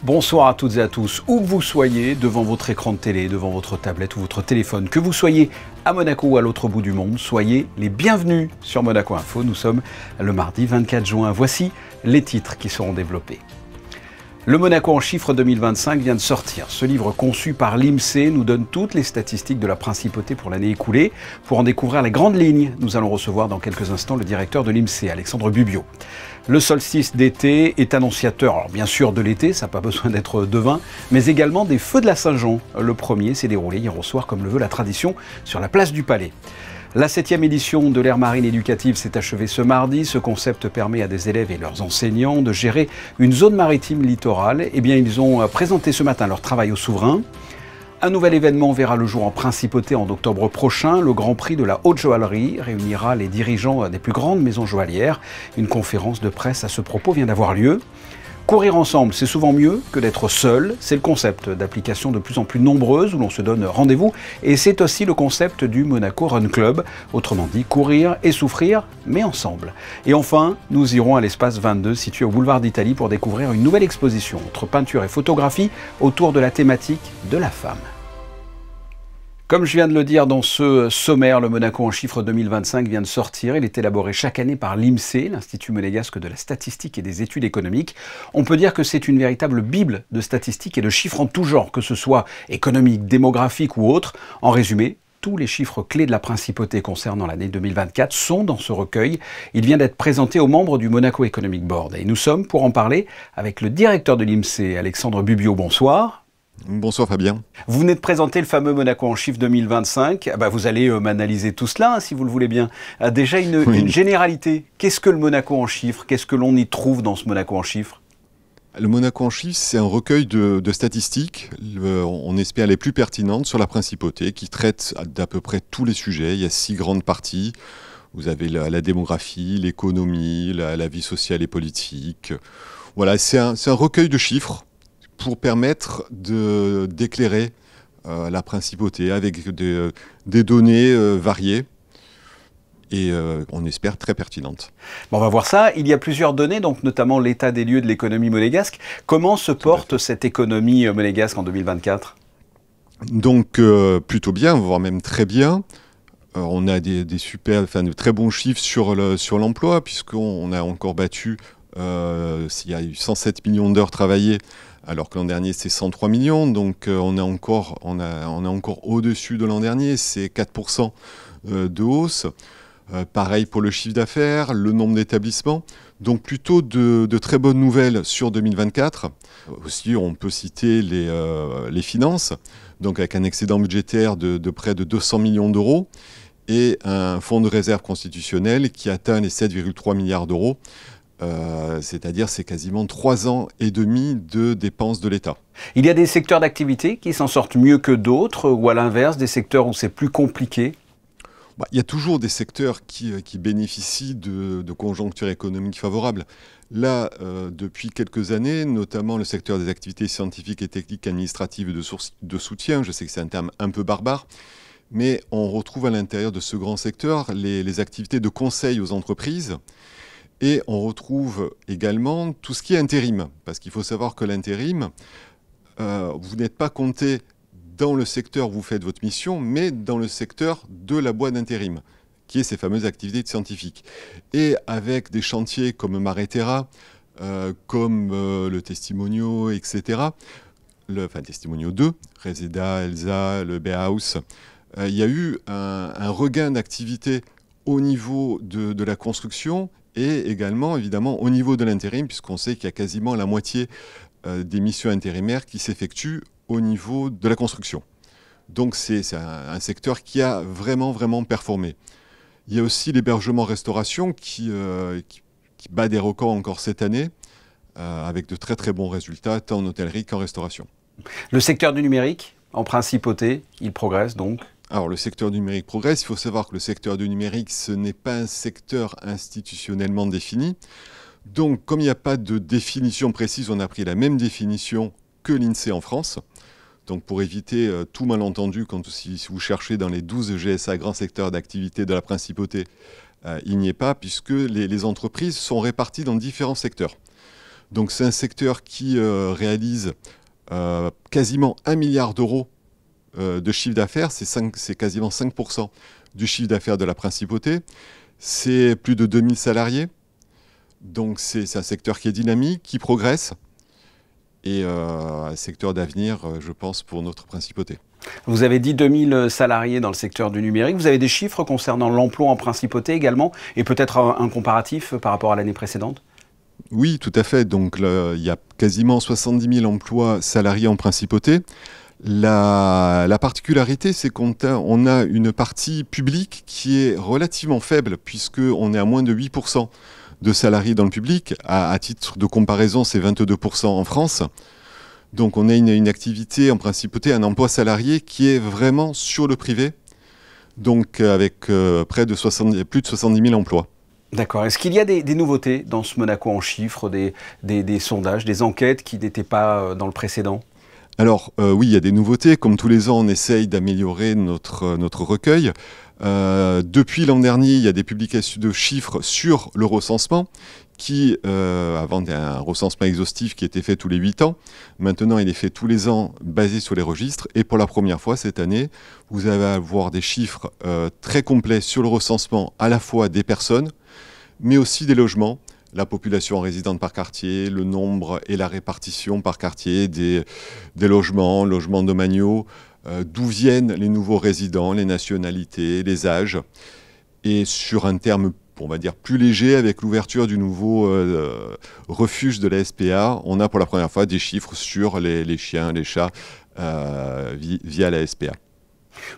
Bonsoir à toutes et à tous, où que vous soyez, devant votre écran de télé, devant votre tablette ou votre téléphone, que vous soyez à Monaco ou à l'autre bout du monde, soyez les bienvenus sur Monaco Info. Nous sommes le mardi 24 juin. Voici les titres qui seront développés. Le Monaco en chiffres 2025 vient de sortir. Ce livre conçu par l'INSEE nous donne toutes les statistiques de la principauté pour l'année écoulée. Pour en découvrir les grandes lignes, nous allons recevoir dans quelques instants le directeur de l'INSEE, Alexandre Bubiot. Le solstice d'été est annonciateur, alors bien sûr de l'été, ça n'a pas besoin d'être devin, mais également des feux de la Saint-Jean. Le premier s'est déroulé hier au soir, comme le veut la tradition, sur la place du Palais. La 7e édition de l'Aire marine éducative s'est achevée ce mardi. Ce concept permet à des élèves et leurs enseignants de gérer une zone maritime littorale. Eh bien, ils ont présenté ce matin leur travail au souverain. Un nouvel événement verra le jour en principauté en octobre prochain. Le Grand Prix de la haute joaillerie réunira les dirigeants des plus grandes maisons joaillières. Une conférence de presse à ce propos vient d'avoir lieu. Courir ensemble, c'est souvent mieux que d'être seul. C'est le concept d'applications de plus en plus nombreuses où l'on se donne rendez-vous. Et c'est aussi le concept du Monaco Run Club. Autrement dit, courir et souffrir, mais ensemble. Et enfin, nous irons à l'espace 22 situé au boulevard d'Italie pour découvrir une nouvelle exposition entre peinture et photographie autour de la thématique de la femme. Comme je viens de le dire dans ce sommaire, le Monaco en chiffres 2025 vient de sortir. Il est élaboré chaque année par l'INSEE, l'Institut monégasque de la statistique et des études économiques. On peut dire que c'est une véritable bible de statistiques et de chiffres en tout genre, que ce soit économique, démographique ou autre. En résumé, tous les chiffres clés de la principauté concernant l'année 2024 sont dans ce recueil. Il vient d'être présenté aux membres du Monaco Economic Board. Et nous sommes pour en parler avec le directeur de l'INSEE, Alexandre Bubiot. Bonsoir. Bonsoir Fabien. Vous venez de présenter le fameux Monaco en chiffres 2025. Vous allez m'analyser tout cela, si vous le voulez bien. Déjà, une généralité. Qu'est-ce que le Monaco en chiffres? Qu'est-ce que l'on y trouve dans ce Monaco en chiffres? Le Monaco en chiffres, c'est un recueil de statistiques, on espère les plus pertinentes sur la principauté, qui traite d'à peu près tous les sujets. Il y a 6 grandes parties. Vous avez la démographie, l'économie, la vie sociale et politique. Voilà, c'est un recueil de chiffres pour permettre d'éclairer la principauté avec des données variées et on espère très pertinentes. Bon, on va voir ça. Il y a plusieurs données, donc notamment l'état des lieux de l'économie monégasque. Comment se porte cette économie monégasque en 2024 ? Donc plutôt bien, voire même très bien. On a de très bons chiffres sur l'emploi, puisqu'on a encore battu, il y a eu 107 millions d'heures travaillées, alors que l'an dernier c'est 103 millions, donc on est encore au-dessus de l'an dernier, c'est 4% de hausse. Pareil pour le chiffre d'affaires, le nombre d'établissements, donc plutôt de très bonnes nouvelles sur 2024. Aussi on peut citer les finances, donc avec un excédent budgétaire de près de 200 millions d'euros et un fonds de réserve constitutionnel qui atteint les 7,3 milliards d'euros. C'est-à-dire c'est quasiment 3 ans et demi de dépenses de l'État. Il y a des secteurs d'activité qui s'en sortent mieux que d'autres, ou à l'inverse, des secteurs où c'est plus compliqué? Il y a toujours des secteurs qui bénéficient de conjonctures économiques favorables. Là, depuis quelques années, notamment le secteur des activités scientifiques et techniques administratives et de soutien, je sais que c'est un terme un peu barbare, mais on retrouve à l'intérieur de ce grand secteur les activités de conseil aux entreprises. Et on retrouve également tout ce qui est intérim, parce qu'il faut savoir que l'intérim, vous n'êtes pas compté dans le secteur où vous faites votre mission, mais dans le secteur de la boîte d'intérim, qui est ces fameuses activités scientifiques. Et avec des chantiers comme Maretera, comme le Testimonio, etc., Testimonio 2, Reseda, Elsa, le Bauhaus, il y a eu un regain d'activité au niveau de la construction et également, évidemment, au niveau de l'intérim, puisqu'on sait qu'il y a quasiment la moitié des missions intérimaires qui s'effectuent au niveau de la construction. Donc c'est un secteur qui a vraiment performé. Il y a aussi l'hébergement-restauration qui bat des records encore cette année, avec de très bons résultats, tant en hôtellerie qu'en restauration. Le secteur du numérique, en principauté, il progresse donc? Alors le secteur du numérique progresse. Il faut savoir que le secteur du numérique, ce n'est pas un secteur institutionnellement défini. Donc comme il n'y a pas de définition précise, on a pris la même définition que l'INSEE en France. Donc pour éviter tout malentendu, si vous cherchez dans les 12 GSA, grands secteurs d'activité de la principauté, il n'y est pas, puisque les entreprises sont réparties dans différents secteurs. Donc c'est un secteur qui réalise quasiment 1 milliard d'euros de chiffre d'affaires. C'est quasiment 5% du chiffre d'affaires de la principauté. C'est plus de 2000 salariés. Donc c'est un secteur qui est dynamique, qui progresse. Et un secteur d'avenir, je pense, pour notre principauté. Vous avez dit 2000 salariés dans le secteur du numérique. Vous avez des chiffres concernant l'emploi en principauté également, et peut-être un comparatif par rapport à l'année précédente? Oui, tout à fait. Donc il y a quasiment 70 000 emplois salariés en principauté. La particularité, c'est qu'on a une partie publique qui est relativement faible, puisqu'on est à moins de 8% de salariés dans le public. À titre de comparaison, c'est 22% en France. Donc on a une activité en principauté, un emploi salarié qui est vraiment sur le privé, donc avec plus de 70 000 emplois. D'accord. Est-ce qu'il y a des nouveautés dans ce Monaco en chiffres, des sondages, des enquêtes qui n'étaient pas dans le précédent? Alors oui, il y a des nouveautés. Comme tous les ans, on essaye d'améliorer notre recueil. Depuis l'an dernier, il y a des publications de chiffres sur le recensement qui, avant, il y a un recensement exhaustif qui était fait tous les 8 ans. Maintenant, il est fait tous les ans basé sur les registres. Et pour la première fois cette année, vous allez avoir des chiffres très complets sur le recensement à la fois des personnes, mais aussi des logements, la population résidente par quartier, le nombre et la répartition par quartier des logements domaniaux, d'où viennent les nouveaux résidents, les nationalités, les âges. Et sur un terme, on va dire, plus léger, avec l'ouverture du nouveau refuge de la SPA, on a pour la première fois des chiffres sur les chiens, les chats, via la SPA.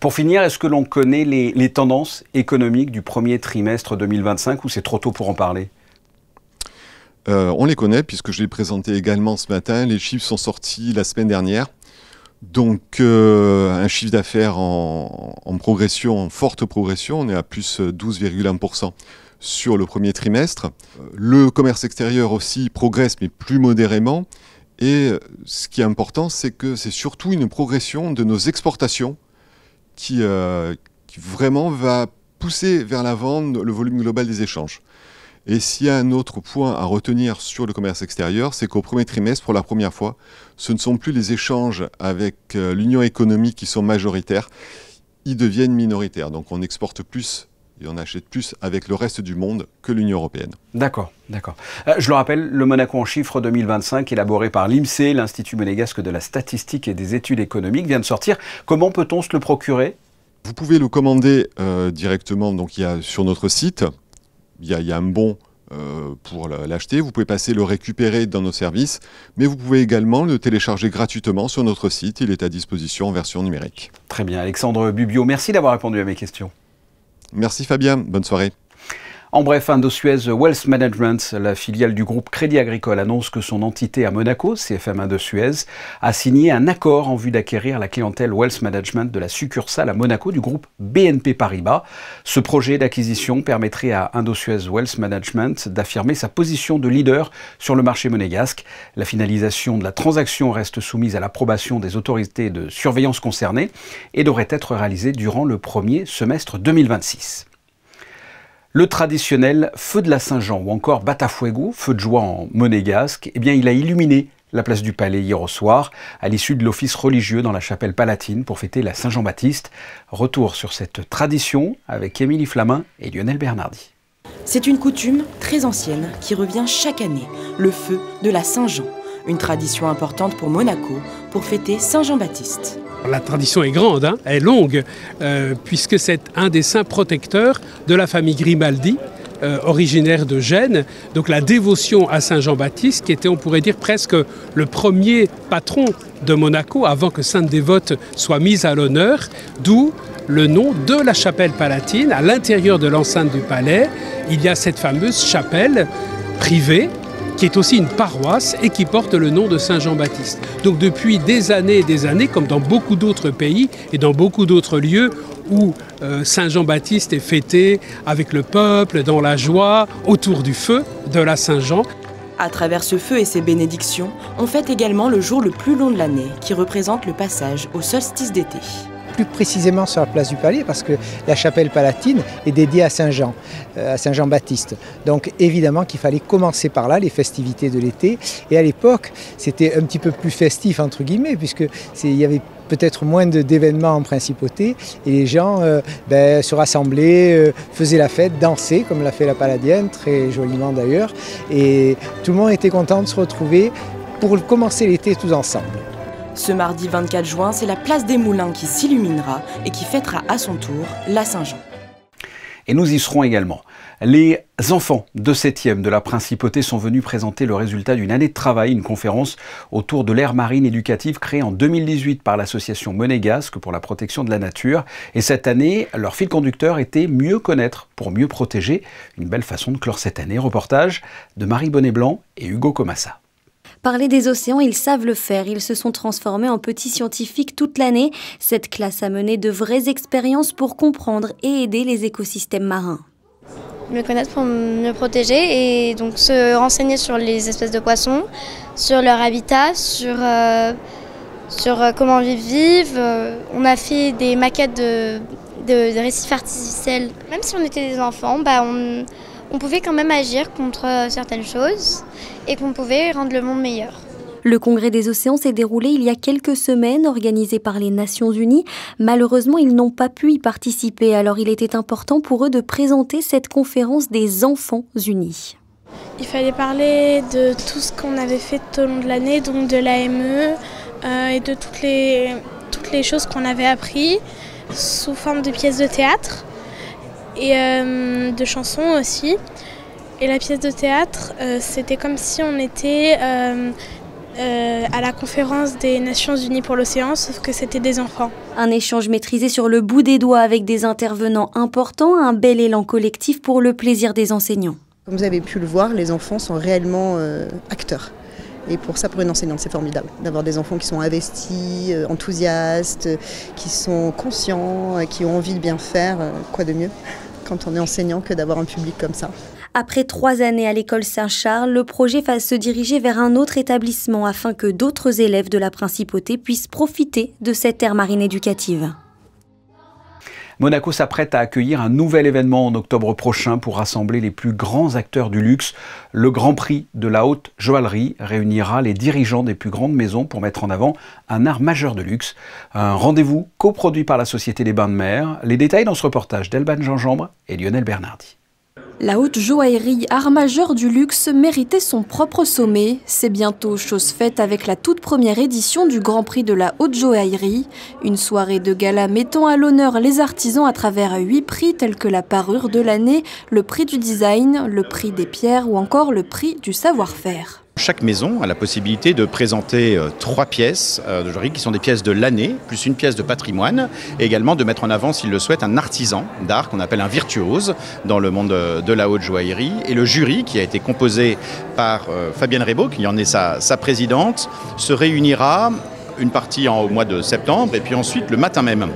Pour finir, est-ce que l'on connaît les tendances économiques du premier trimestre 2025 ou c'est trop tôt pour en parler? On les connaît puisque je l'ai présenté également ce matin. Les chiffres sont sortis la semaine dernière. Donc un chiffre d'affaires en progression, en forte progression. On est à plus 12,1% sur le premier trimestre. Le commerce extérieur aussi progresse, mais plus modérément. Et ce qui est important, c'est que c'est surtout une progression de nos exportations qui vraiment va pousser vers l'avant le volume global des échanges. Et s'il y a un autre point à retenir sur le commerce extérieur, c'est qu'au premier trimestre, pour la première fois, ce ne sont plus les échanges avec l'Union économique qui sont majoritaires, ils deviennent minoritaires. Donc on exporte plus et on achète plus avec le reste du monde que l'Union européenne. D'accord, d'accord. Je le rappelle, le Monaco en chiffres 2025, élaboré par l'INSEE, l'Institut monégasque de la statistique et des études économiques, vient de sortir. Comment peut-on se le procurer? Vous pouvez le commander directement, donc il y a sur notre site. Il y a un bon pour l'acheter. Vous pouvez passer le récupérer dans nos services, mais vous pouvez également le télécharger gratuitement sur notre site. Il est à disposition en version numérique. Très bien. Alexandre Bubio, merci d'avoir répondu à mes questions. Merci Fabien, bonne soirée. En bref, Indosuez Wealth Management, la filiale du groupe Crédit Agricole, annonce que son entité à Monaco, CFM Indosuez, a signé un accord en vue d'acquérir la clientèle Wealth Management de la succursale à Monaco du groupe BNP Paribas. Ce projet d'acquisition permettrait à Indosuez Wealth Management d'affirmer sa position de leader sur le marché monégasque. La finalisation de la transaction reste soumise à l'approbation des autorités de surveillance concernées et devrait être réalisée durant le premier semestre 2026. Le traditionnel feu de la Saint-Jean ou encore Batafuego, feu de joie en monégasque, eh bien il a illuminé la place du Palais hier au soir, à l'issue de l'office religieux dans la chapelle palatine pour fêter la Saint-Jean-Baptiste. Retour sur cette tradition avec Émilie Flamin et Lionel Bernardi. C'est une coutume très ancienne qui revient chaque année, le feu de la Saint-Jean. Une tradition importante pour Monaco pour fêter Saint-Jean-Baptiste. La tradition est grande, elle est longue, puisque c'est un des saints protecteurs de la famille Grimaldi, originaire de Gênes. Donc la dévotion à Saint-Jean-Baptiste, qui était, on pourrait dire, presque le premier patron de Monaco, avant que Sainte-Dévote soit mise à l'honneur, d'où le nom de la chapelle palatine. À l'intérieur de l'enceinte du palais, il y a cette fameuse chapelle privée, qui est aussi une paroisse et qui porte le nom de Saint-Jean-Baptiste. Donc depuis des années, comme dans beaucoup d'autres pays et dans beaucoup d'autres lieux où Saint-Jean-Baptiste est fêté avec le peuple, dans la joie, autour du feu de la Saint-Jean. À travers ce feu et ses bénédictions, on fête également le jour le plus long de l'année, qui représente le passage au solstice d'été. plus précisément sur la place du Palais, parce que la chapelle palatine est dédiée à Saint-Jean-Baptiste. Donc évidemment qu'il fallait commencer par là, les festivités de l'été. Et à l'époque, c'était un petit peu plus festif, entre guillemets, puisqu'il y avait peut-être moins d'événements en principauté, et les gens se rassemblaient, faisaient la fête, dansaient, comme l'a fait la Palladienne, très joliment d'ailleurs, et tout le monde était content de se retrouver pour commencer l'été tous ensemble. Ce mardi 24 juin, c'est la place des Moulins qui s'illuminera et qui fêtera à son tour la Saint-Jean. Et nous y serons également. Les enfants de 7e de la Principauté sont venus présenter le résultat d'une année de travail, une conférence autour de l'aire marine éducative créée en 2018 par l'association Monégasque pour la protection de la nature. Et cette année, leur fil conducteur était mieux connaître pour mieux protéger. Une belle façon de clore cette année. Reportage de Marie Bonnet-Blanc et Hugo Comassa. Parler des océans, ils savent le faire. Ils se sont transformés en petits scientifiques toute l'année. Cette classe a mené de vraies expériences pour comprendre et aider les écosystèmes marins. Mieux connaître pour mieux protéger et donc se renseigner sur les espèces de poissons, sur leur habitat, sur comment ils vivent. On a fait des maquettes de récifs artificiels. Même si on était des enfants, on pouvait quand même agir contre certaines choses et qu'on pouvait rendre le monde meilleur. Le congrès des océans s'est déroulé il y a quelques semaines, organisé par les Nations Unies. Malheureusement, ils n'ont pas pu y participer, alors il était important pour eux de présenter cette conférence des enfants unis. Il fallait parler de tout ce qu'on avait fait tout au long de l'année, donc de l'AME et de toutes les choses qu'on avait apprises sous forme de pièces de théâtre et de chansons aussi. Et la pièce de théâtre, c'était comme si on était à la conférence des Nations Unies pour l'océan, sauf que c'était des enfants. Un échange maîtrisé sur le bout des doigts avec des intervenants importants, un bel élan collectif pour le plaisir des enseignants. Comme vous avez pu le voir, les enfants sont réellement acteurs. Et pour ça, pour une enseignante, c'est formidable d'avoir des enfants qui sont investis, enthousiastes, qui sont conscients, qui ont envie de bien faire. Quoi de mieux quand on est enseignant que d'avoir un public comme ça. Après 3 années à l'école Saint-Charles, le projet va se diriger vers un autre établissement afin que d'autres élèves de la Principauté puissent profiter de cette aire marine éducative. Monaco s'apprête à accueillir un nouvel événement en octobre prochain pour rassembler les plus grands acteurs du luxe. Le Grand Prix de la haute joaillerie réunira les dirigeants des plus grandes maisons pour mettre en avant un art majeur de luxe. Un rendez-vous coproduit par la Société des Bains de Mer. Les détails dans ce reportage d'Elban Gingembre et Lionel Bernardi. La haute joaillerie, art majeur du luxe, méritait son propre sommet. C'est bientôt chose faite avec la toute première édition du Grand Prix de la haute joaillerie. Une soirée de gala mettant à l'honneur les artisans à travers 8 prix tels que la parure de l'année, le prix du design, le prix des pierres ou encore le prix du savoir-faire. Chaque maison a la possibilité de présenter 3 pièces de joaillerie qui sont des pièces de l'année, plus une pièce de patrimoine, et également de mettre en avant, s'il le souhaite, un artisan d'art qu'on appelle un virtuose dans le monde de la haute joaillerie. Et le jury, qui a été composé par Fabienne Rebaud, qui en est sa présidente, se réunira une partie au mois de septembre et puis ensuite le matin même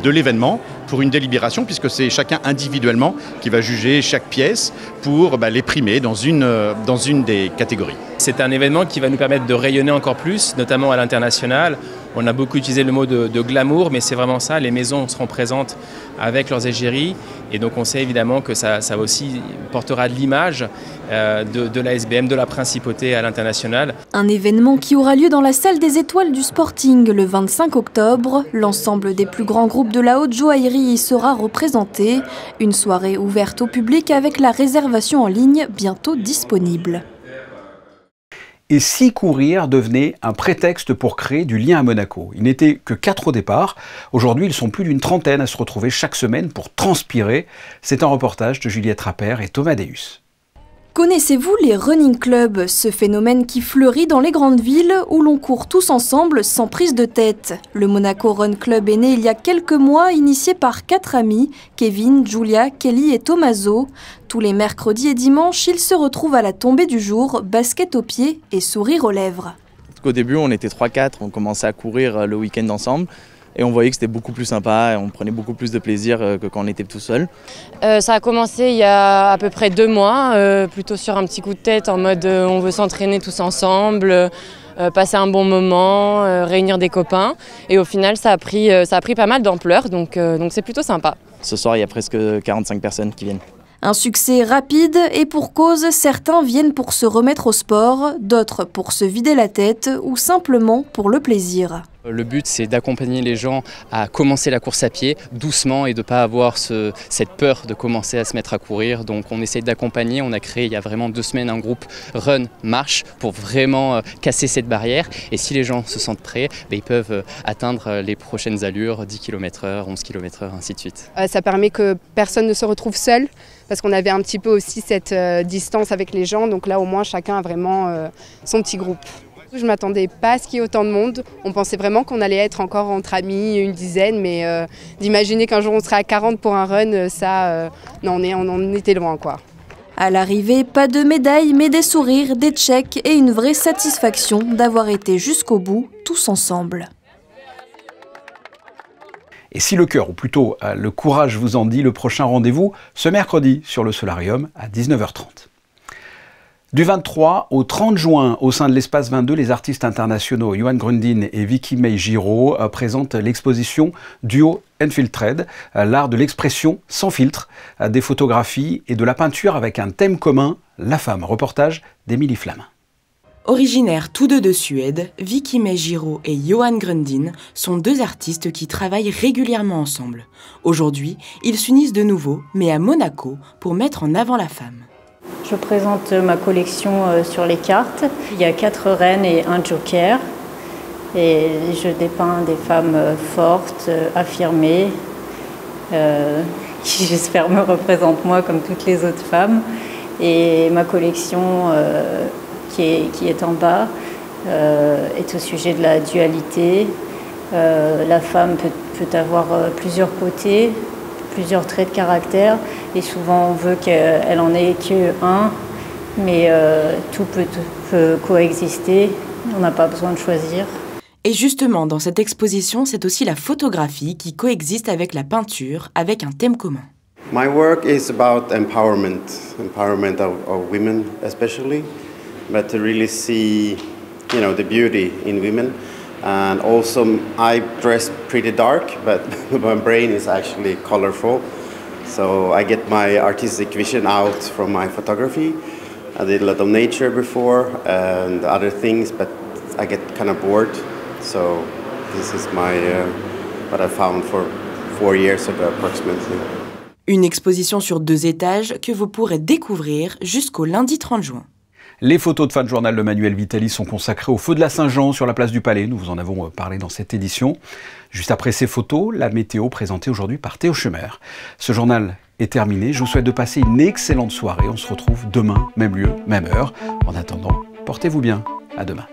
de l'événement pour une délibération, puisque c'est chacun individuellement qui va juger chaque pièce pour les primer dans une des catégories. C'est un événement qui va nous permettre de rayonner encore plus, notamment à l'international. On a beaucoup utilisé le mot de glamour, mais c'est vraiment ça, les maisons seront présentes avec leurs égéries, et donc on sait évidemment que ça aussi portera de l'image de la SBM, de la Principauté à l'international. Un événement qui aura lieu dans la salle des étoiles du Sporting le 25 octobre. L'ensemble des plus grands groupes de la haute joaillerie y sera représenté. Une soirée ouverte au public avec la réservation en ligne bientôt disponible. Et si courir devenait un prétexte pour créer du lien à Monaco. Ils n'étaient que 4 au départ. Aujourd'hui, ils sont plus d'une trentaine à se retrouver chaque semaine pour transpirer. C'est un reportage de Juliette Rappert et Thomas Deus. Connaissez-vous les running clubs, ce phénomène qui fleurit dans les grandes villes où l'on court tous ensemble sans prise de tête? Le Monaco Run Club est né il y a quelques mois, initié par 4 amis, Kevin, Julia, Kelly et Tommaso. Tous les mercredis et dimanches, ils se retrouvent à la tombée du jour, basket aux pieds et sourire aux lèvres. Au début, on était 3-4, on commençait à courir le week-end ensemble. Et on voyait que c'était beaucoup plus sympa et on prenait beaucoup plus de plaisir que quand on était tout seul. Ça a commencé il y a à peu près 2 mois, plutôt sur un petit coup de tête en mode on veut s'entraîner tous ensemble. passer un bon moment, réunir des copains. Et au final, ça a pris pas mal d'ampleur, donc c'est plutôt sympa. Ce soir, il y a presque 45 personnes qui viennent. Un succès rapide et pour cause, certains viennent pour se remettre au sport, d'autres pour se vider la tête ou simplement pour le plaisir. Le but, c'est d'accompagner les gens à commencer la course à pied doucement et de ne pas avoir cette peur de commencer à se mettre à courir. Donc on essaie d'accompagner, on a créé il y a vraiment 2 semaines un groupe Run Marche pour vraiment casser cette barrière. Et si les gens se sentent prêts, ils peuvent atteindre les prochaines allures, 10 km/h, 11 km/h, ainsi de suite. Ça permet que personne ne se retrouve seul, parce qu'on avait un petit peu aussi cette distance avec les gens. Donc là au moins chacun a vraiment son petit groupe. Je ne m'attendais pas à ce qu'il y ait autant de monde. On pensait vraiment qu'on allait être encore entre amis, une dizaine, mais d'imaginer qu'un jour on serait à 40 pour un run, non, on en était loin, quoi. À l'arrivée, pas de médailles, mais des sourires, des tchèques et une vraie satisfaction d'avoir été jusqu'au bout, tous ensemble. Et si le cœur, ou plutôt le courage vous en dit, le prochain rendez-vous ce mercredi sur le Solarium à 19h30. Du 23 au 30 juin, au sein de l'Espace 22, les artistes internationaux Johan Grundin et Vicky May Giraud présentent l'exposition Duo Unfiltered, l'art de l'expression sans filtre, des photographies et de la peinture avec un thème commun, la femme. Reportage d'Émilie Flamin. Originaires tous deux de Suède, Vicky May Giraud et Johan Grundin sont 2 artistes qui travaillent régulièrement ensemble. Aujourd'hui, ils s'unissent de nouveau, mais à Monaco, pour mettre en avant la femme. Je présente ma collection sur les cartes. Il y a 4 reines et un joker. Et je dépeins des femmes fortes, affirmées, qui j'espère me représentent moi comme toutes les autres femmes. Et ma collection qui est en bas est au sujet de la dualité. La femme peut avoir plusieurs côtés, plusieurs traits de caractère, et souvent on veut qu'elle en ait qu'un, mais tout peut coexister, on n'a pas besoin de choisir. Et justement, dans cette exposition, c'est aussi la photographie qui coexiste avec la peinture, avec un thème commun. My work is about empowerment of women especially, but to really see, the beauty in women. And also, I dress pretty dark, but my brain is actually colorful. So I get my artistic vision out from my photography. I did a lot of nature before and other things, but I get kind of bored. So this is what I found for 4 years ago approximately. Une exposition sur 2 étages que vous pourrez découvrir jusqu'au lundi 30 juin. Les photos de fin de journal de Manuel Vitali sont consacrées au feu de la Saint-Jean sur la place du Palais. Nous vous en avons parlé dans cette édition. Juste après ces photos, la météo présentée aujourd'hui par Théo Chemer. Ce journal est terminé. Je vous souhaite de passer une excellente soirée. On se retrouve demain, même lieu, même heure. En attendant, portez-vous bien. À demain.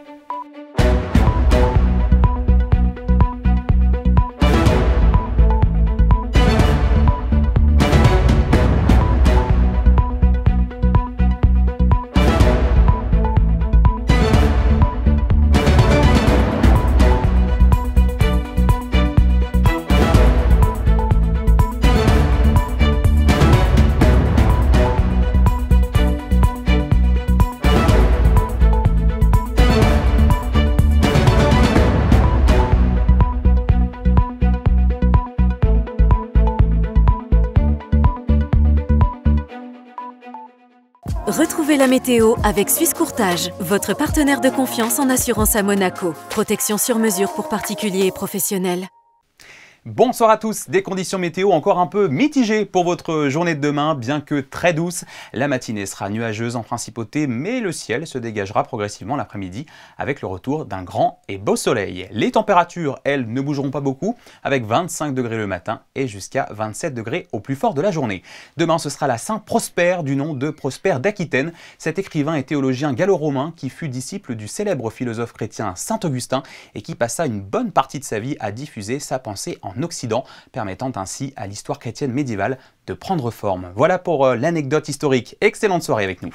Retrouvez la météo avec Suisse Courtage, votre partenaire de confiance en assurance à Monaco. Protection sur mesure pour particuliers et professionnels. Bonsoir à tous, des conditions météo encore un peu mitigées pour votre journée de demain, bien que très douce. La matinée sera nuageuse en principauté, mais le ciel se dégagera progressivement l'après-midi avec le retour d'un grand et beau soleil. Les températures, elles, ne bougeront pas beaucoup, avec 25 degrés le matin et jusqu'à 27 degrés au plus fort de la journée. Demain, ce sera la Saint Prosper du nom de Prosper d'Aquitaine, cet écrivain et théologien gallo-romain qui fut disciple du célèbre philosophe chrétien Saint Augustin et qui passa une bonne partie de sa vie à diffuser sa pensée en Occident, permettant ainsi à l'histoire chrétienne médiévale de prendre forme. Voilà pour l'anecdote historique. Excellente soirée avec nous.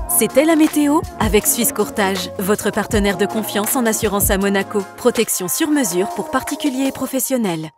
C'était la météo avec Suisse Courtage, votre partenaire de confiance en assurance à Monaco. Protection sur mesure pour particuliers et professionnels.